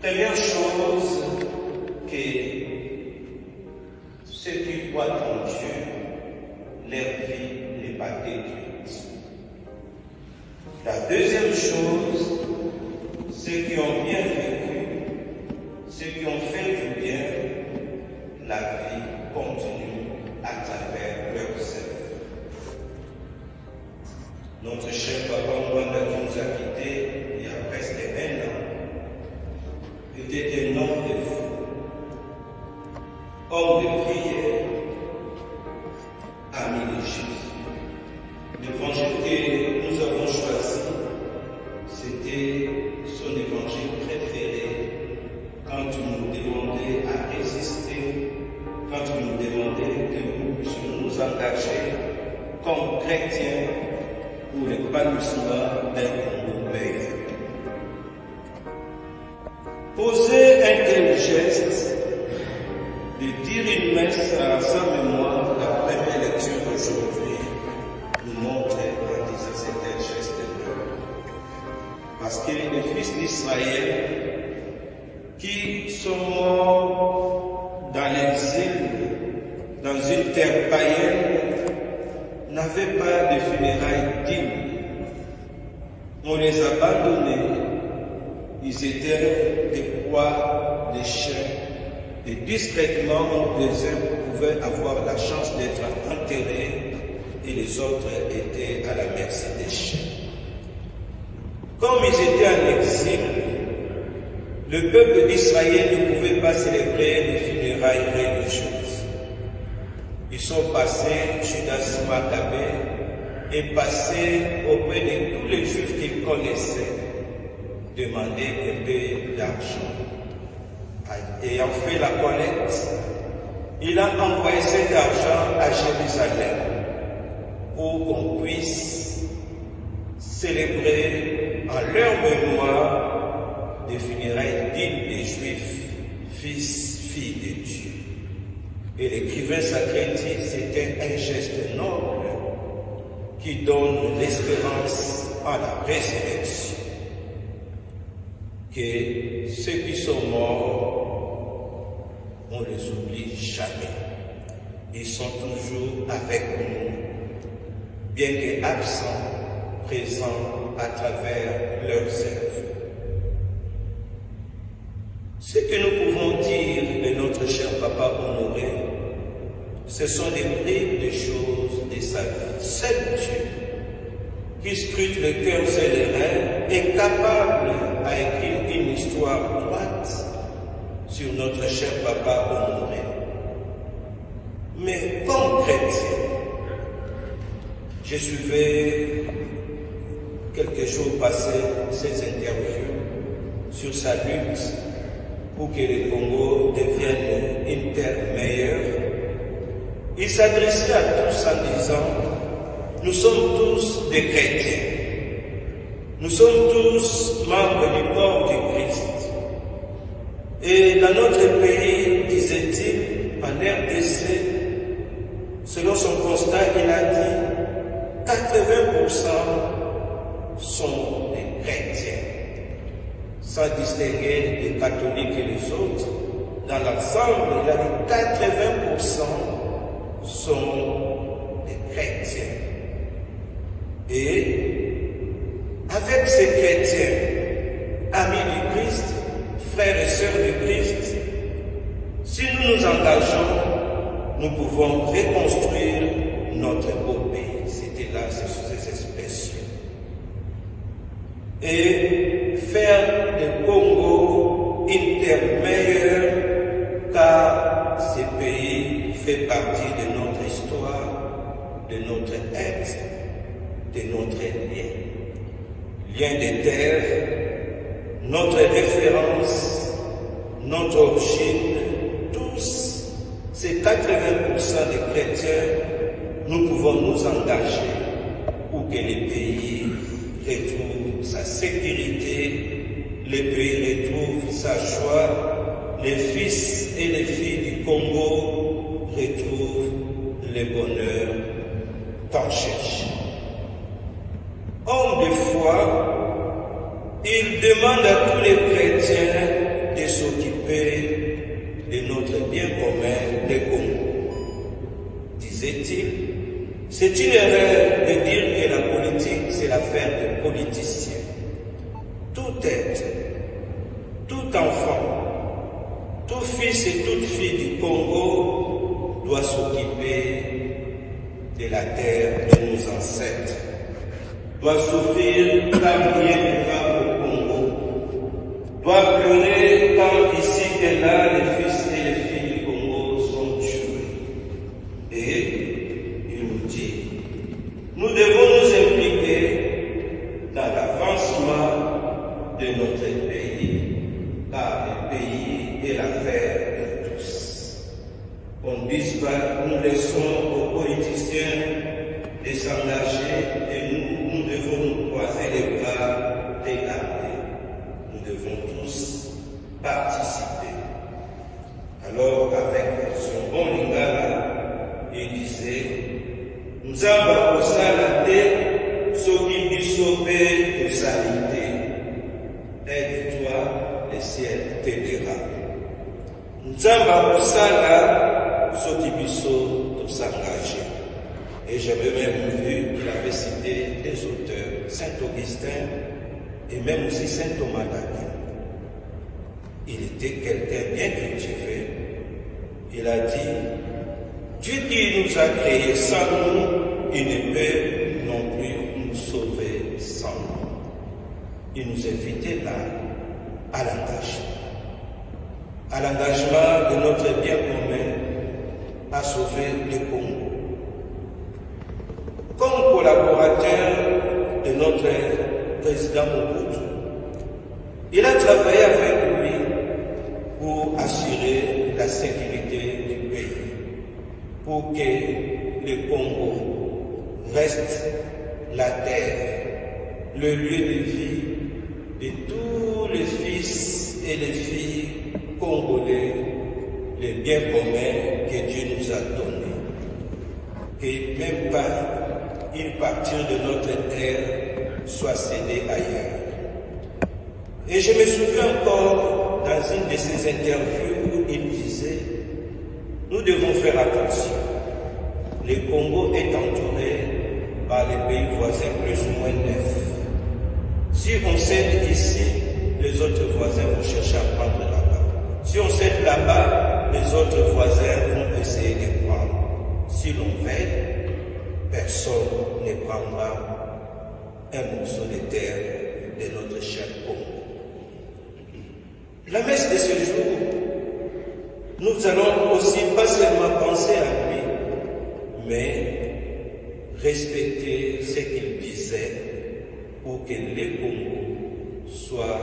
Première chose, que ceux qui croient en Dieu, leur vie n'est pas détruite. La deuxième chose, ceux qui ont bien vécu, ceux qui ont fait du bien, la vie continue à travers leurs œuvres. Notre cher papa Mwanda qui nous a quittés il y a presque 1 an était un homme de fou, homme de prière, ami de Jésus. L'évangile que nous avons choisi, c'était son évangile préféré quand tu nous demandais à résister, quand tu nous demandais que nous puissions nous engager comme chrétiens pour l'épanouissement d'un Congo meilleur. Poser un tel geste, de dire une messe à sa mémoire, la première lecture d'aujourd'hui nous montre en disant c'est un geste d'honneur. Parce que les fils d'Israël qui sont morts dans l'exil, dans une terre païenne, n'avaient pas de funérailles dignes. On les a abandonnés. Ils étaient des proies, des chiens, et discrètement, les uns pouvaient avoir la chance d'être enterrés et les autres étaient à la merci des chiens. Comme ils étaient en exil, le peuple d'Israël ne pouvait pas célébrer les funérailles religieuses. Ils sont passés, Judas Maccabée est passé auprès de tous les Juifs qu'ils connaissaient, demander un peu d'argent. Ayant fait la collecte, il a envoyé cet argent à Jérusalem pour qu'on puisse célébrer en leur mémoire des funérailles dignes des Juifs, fils, filles de Dieu. Et l'écrivain sacré dit, c'était un geste noble qui donne l'espérance à la résurrection. Que ceux qui sont morts, on ne les oublie jamais. Ils sont toujours avec nous, bien qu'absents, présents à travers leurs œuvres. Ce que nous pouvons dire de notre cher papa honoré, ce sont des bribes de choses de sa vie. Seul Dieu, qui scrute les cœurs et les reins, est capable à écrire une histoire droite sur notre cher papa honoré. Mais comme chrétien, je suivais quelques jours passés ces interviews sur sa lutte pour que le Congo devienne une terre meilleure. Il s'adressait à tous en disant: nous sommes tous des chrétiens. Nous sommes tous membres du corps du Christ. Et dans notre pays, disait-il, en RDC, selon son constat, il a dit 80% sont des chrétiens, sans distinguer les catholiques et les autres. Dans l'ensemble, il a dit 80% sont des chrétiens. Et avec ces chrétiens, amis du Christ, frères et sœurs du Christ, si nous nous engageons, nous pouvons reconstruire notre beau pays. C'était là, ces expressions. Et faire du Congo une terre meilleure, car ce pays fait partie de notre histoire, de notre être, de notre lien. Lien de terre, notre référence, notre origine, tous, ces 80% des chrétiens, nous pouvons nous engager pour que le pays retrouve sa sécurité, le pays retrouve sa joie, les fils et les filles du Congo retrouvent le bonheur tant cherché. Homme de foi, il demande à tous les chrétiens de commun des Congos. Disait-il, c'est une erreur de dire que la politique, c'est l'affaire des politiciens. Tout être, tout enfant, tout fils et toute fille du Congo doit s'occuper de la terre de nos ancêtres, doit souffrir car rien ne va au Congo, doit pleurer quand ici et là les fils et les filles du Congo sont tués. Et il nous dit, nous devons nous impliquer dans l'avancement de notre pays, car le pays est l'affaire de tous. On ne dise pas, nous laissons aux politiciens de s'engager et nous devons nous croiser les bras, regarder. Nous devons tous participer. Alors, avec son bon lingala, il disait, nous avons pour ça la terre, ce qui nous sauve de salité. Aide-toi, le ciel t'aidera. Nous avons pour ça là, ce qui nous sauve de s'engager. Et j'avais même vu qu'il avait cité des auteurs, Saint-Augustin et même aussi Saint Thomas d'Aquin. Il était quelqu'un bien cultivé. Il a dit, Dieu qui nous a créés sans nous, il ne peut non plus nous sauver sans nous. Il nous invitait là à l'engagement de notre bien commun à sauver le Congo. Comme collaborateur de notre président Mobutu, il a travaillé avec lui pour assurer la sécurité du pays, pour que le Congo reste la terre, le lieu de vie de tous les fils et les filles congolais, les biens communs que Dieu nous a donnés. Que même pas une partie de notre terre soit cédée ailleurs. Et je me souviens encore, dans une de ses interviews, il disait, nous devons faire attention. Le Congo est entouré par les pays voisins plus ou moins neufs. Si on cède ici, les autres voisins vont chercher à prendre là-bas. Si on cède là-bas, les autres voisins vont essayer de prendre. Si l'on veille, personne ne prendra un morceau de terre de notre cher Congo. La messe de ce jour, nous allons aussi pas seulement penser à lui, mais respecter ce qu'il disait pour que le Congo soit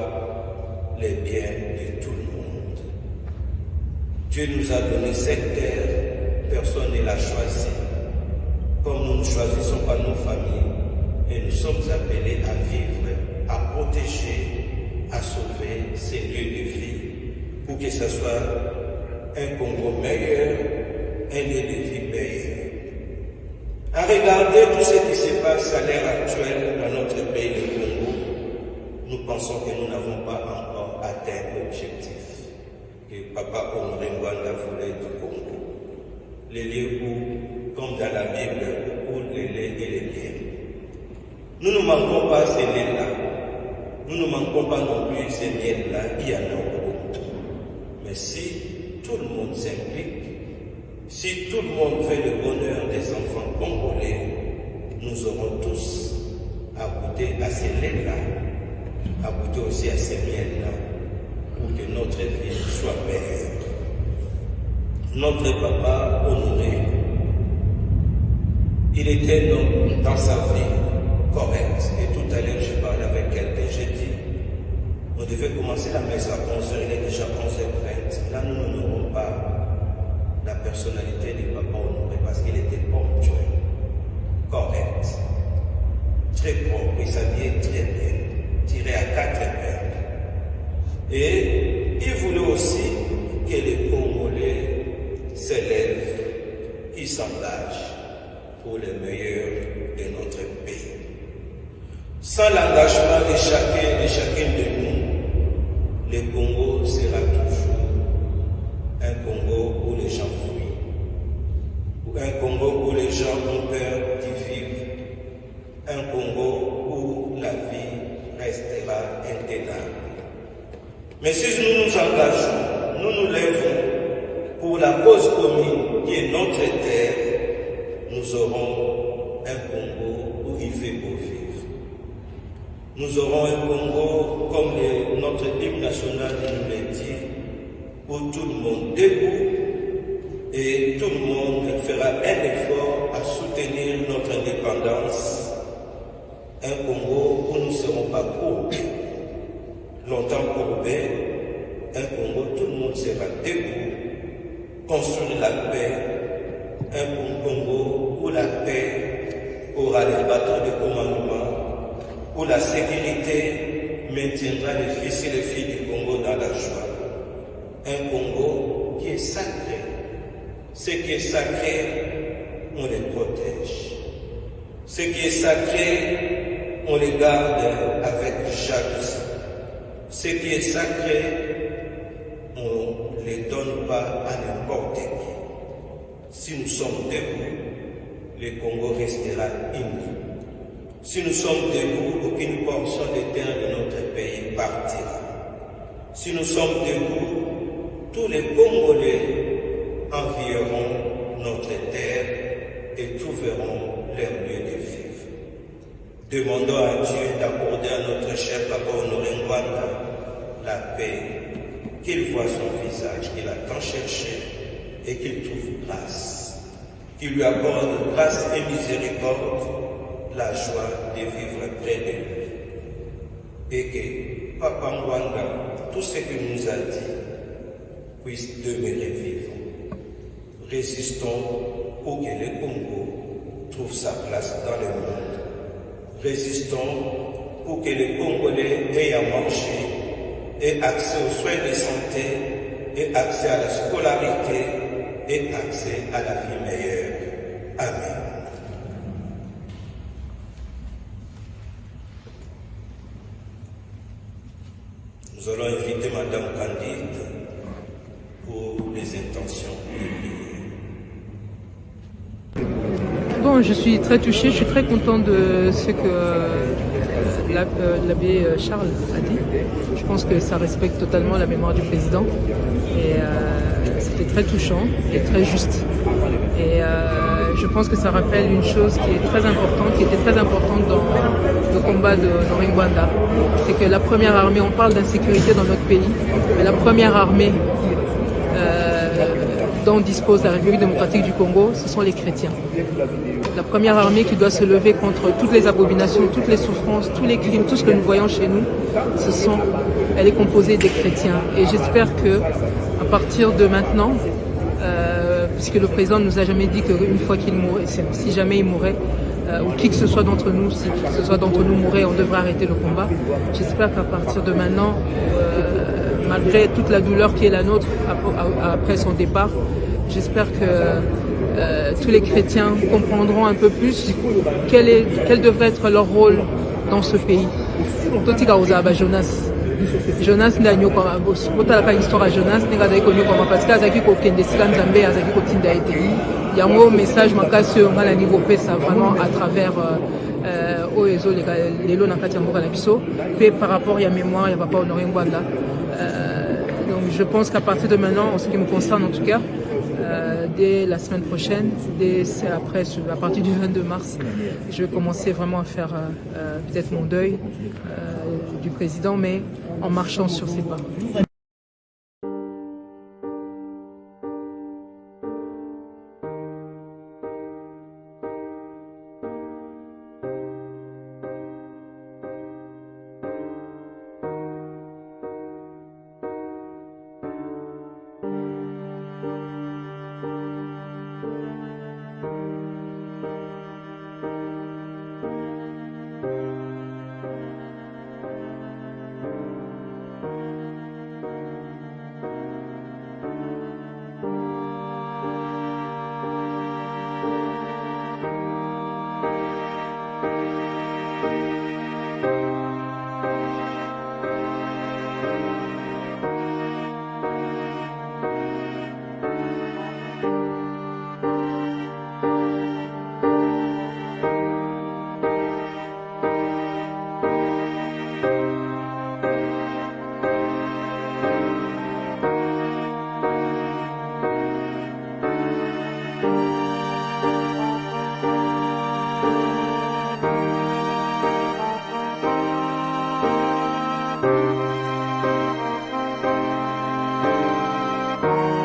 les biens de tout le monde. Dieu nous a donné cette terre, personne ne l'a choisie. Comme nous ne choisissons pas nos familles, et nous sommes appelés à vivre, à protéger, à sauver ces lieux de vie, pour que ce soit un Congo meilleur, un lieu de vie meilleur. À regarder tout ce qui se passe à l'heure actuelle dans notre pays, le Congo, nous pensons que nous n'avons pas encore atteint l'objectif que Papa Honoré Ngwanda voulait du Congo. Les lieux où, comme dans la Bible, où les laits et les miels. Nous ne manquons pas ces laits-là. Nous ne manquons pas non plus ces miels-là. Il y en a beaucoup. Mais si tout le monde s'implique, si tout le monde fait le bonheur des enfants congolais, nous aurons tous à goûter à ces laits-là, à goûter aussi à ces miels-là, pour que notre vie soit meilleure. Notre papa Honoré, il était donc dans sa vie correct. Et tout à l'heure, je parlais avec quelqu'un, j'ai dit, on devait commencer la messe à 11h, il est déjà 11h20. Là, nous n'aurons pas la personnalité du papa Honoré parce qu'il était ponctuel, correct, très propre, il s'habillait très bien, tiré à 4 épingles. Et il voulait aussi que les Congolais s'élèvent, qui s'engagent pour le meilleur de notre pays. Sans l'engagement de chacun et de chacune de nous, le Congo sera toujours un Congo où les gens intenable. Mais si nous nous engageons, nous nous lèvons pour la cause commune qui est notre terre, nous aurons un Congo où il fait beau vivre. Nous aurons un Congo comme notre hymne national nous l'a dit, où tout le monde debout et tout le monde fera un effort à soutenir notre indépendance. Un Congo où nous ne serons pas courbés, longtemps courbés. Un Congo où tout le monde sera debout, construire la paix. Un Congo où la paix aura les bâtons de commandement, où la sécurité maintiendra les fils et les filles du Congo dans la joie. Un Congo qui est sacré. Ce qui est sacré, on les protège. Ce qui est sacré, on les garde avec jalousie. Ce qui est sacré, on ne les donne pas à n'importe qui. Si nous sommes debout, le Congo restera uni. Si nous sommes debout, aucune portion des terres de notre pays partira. Si nous sommes debout, tous les Congolais envieront notre terre et trouveront leur lieu de vivre. Demandons à Dieu d'accorder à notre cher Papa Honoré Ngwanda la paix, qu'il voie son visage, qu'il a tant cherché et qu'il trouve grâce, qu'il lui accorde grâce et miséricorde, la joie de vivre près de lui. Et que Papa Ngwanda, tout ce qu'il nous a dit, puisse demeurer vivant. Résistons pour que le Congo trouve sa place dans le monde. Résistons pour que les Congolais aient à manger, aient accès aux soins de santé, aient accès à la scolarité, aient accès à la vie meilleure. Amen. Nous allons inviter Madame Candide pour les intentions de prière. Bon, je suis très touchée, je suis très contente de ce que l'abbé Charles a dit. Je pense que ça respecte totalement la mémoire du président et c'était très touchant et très juste. Et je pense que ça rappelle une chose qui est très importante, qui était très importante dans le combat de Honoré Ngwanda. C'est que la première armée, on parle d'insécurité dans notre pays, mais la première armée dont dispose la République démocratique du Congo, ce sont les chrétiens. La première armée qui doit se lever contre toutes les abominations, toutes les souffrances, tous les crimes, tout ce que nous voyons chez nous, elle est composée des chrétiens. Et j'espère que à partir de maintenant, puisque le président ne nous a jamais dit qu'une fois qu'il mourrait, si jamais il mourait, ou qui que ce soit d'entre nous, si qui que ce soit d'entre nous mourait, on devrait arrêter le combat. J'espère qu'à partir de maintenant, malgré toute la douleur qui est la nôtre après son départ, j'espère que tous les chrétiens comprendront un peu plus quel devrait être leur rôle dans ce pays. Jonas nde anyokama botalaka histoire ya Jonas ndenge azali konyokama parce que azalaki kokende esika Nzambe azalaki kotinda ete yango message makasi oyo ngai nalingi kopesa vraiment à travers oyo ezoleka lelo na kati ya mboka na biso mpe par rapport ya mémoire ya Papa Honoré Ngwanda. Donc je pense qu'à partir de maintenant, en ce qui me concerne en tout cas, dès la semaine prochaine, à partir du 22 mars, je vais commencer vraiment à faire peut-être mon deuil du président, mais en marchant sur ses pas. Merci.